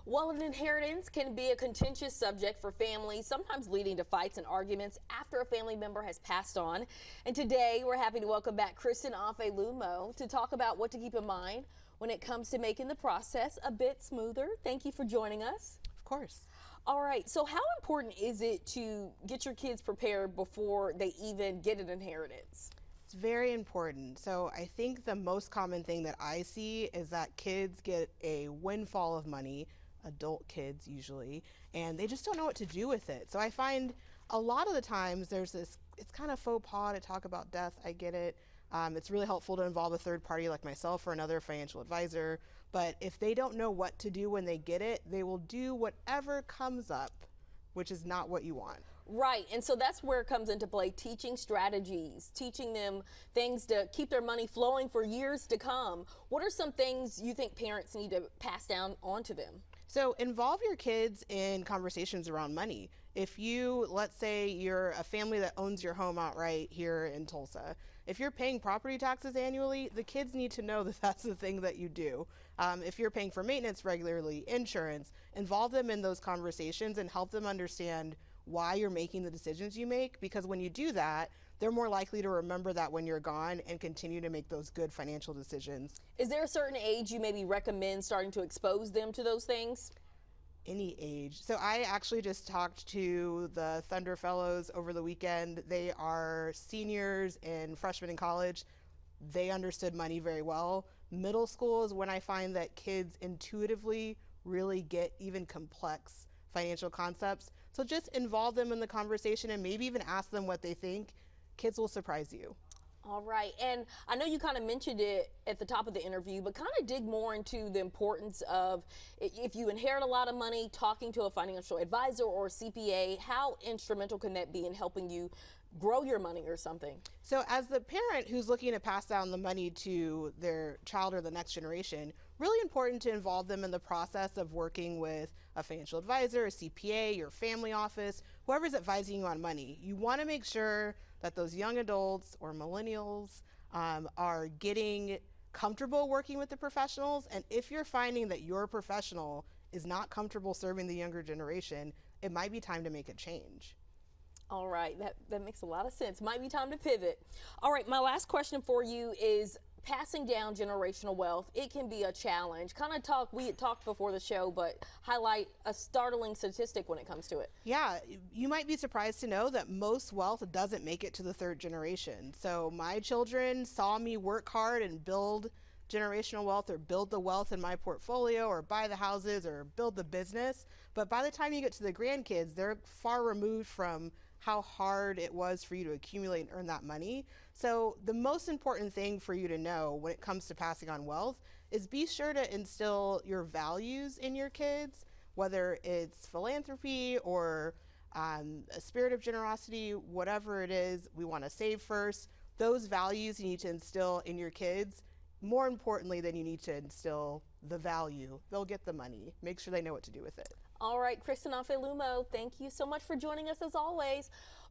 While an inheritance can be a contentious subject for families, sometimes leading to fights and arguments after a family member has passed on. And today we're happy to welcome back Kristin Lumo to talk about what to keep in mind when it comes to making the process a bit smoother. Thank you for joining us. Of course. All right, so how important is it to get your kids prepared before they even get an inheritance? It's very important. So I think the most common thing that I see is that kids get a windfall of money, adult kids usually, and they just don't know what to do with it. So I find a lot of the times there's this, it's kind of faux pas to talk about death. I get it. It's really helpful to involve a third party like myself or another financial advisor. But if they don't know what to do when they get it, they will do whatever comes up, which is not what you want. Right, and so that's where it comes into play, teaching strategies, teaching them things to keep their money flowing for years to come. What are some things you think parents need to pass down on to them? So involve your kids in conversations around money. If you, let's say you're a family that owns your home outright here in Tulsa, if you're paying property taxes annually, the kids need to know that that's the thing that you do. If you're paying for maintenance regularly, insurance, involve them in those conversations and help them understand why you're making the decisions you make, because when you do that, they're more likely to remember that when you're gone and continue to make those good financial decisions. Is there a certain age you maybe recommend starting to expose them to those things? Any age. So I actually just talked to the Thunder Fellows over the weekend. They are seniors and freshmen in college. They understood money very well. Middle school is when I find that kids intuitively really get even complex financial concepts. So just involve them in the conversation and maybe even ask them what they think. Kids will surprise you. All right, and I know you kind of mentioned it at the top of the interview, but kind of dig more into the importance of, if you inherit a lot of money, talking to a financial advisor or CPA, how instrumental can that be in helping you grow your money or something? So as the parent who's looking to pass down the money to their child or the next generation, really important to involve them in the process of working with a financial advisor, a CPA, your family office, whoever's advising you on money. You want to make sure that those young adults or millennials are getting comfortable working with the professionals. And if you're finding that your professional is not comfortable serving the younger generation, it might be time to make a change. All right, that makes a lot of sense. Might be time to pivot. All right, my last question for you is passing down generational wealth. It can be a challenge. We had talked before the show, but highlight a startling statistic when it comes to it. Yeah, you might be surprised to know that most wealth doesn't make it to the third generation. So my children saw me work hard and build generational wealth or build the wealth in my portfolio or buy the houses or build the business. But by the time you get to the grandkids, they're far removed from how hard it was for you to accumulate and earn that money. So the most important thing for you to know when it comes to passing on wealth is be sure to instill your values in your kids, whether it's philanthropy or a spirit of generosity, whatever it is. We want to save first. Those values you need to instill in your kids. More importantly than you need to instill the value. They'll get the money. Make sure they know what to do with it. All right, Kristin Lumo, thank you so much for joining us as always.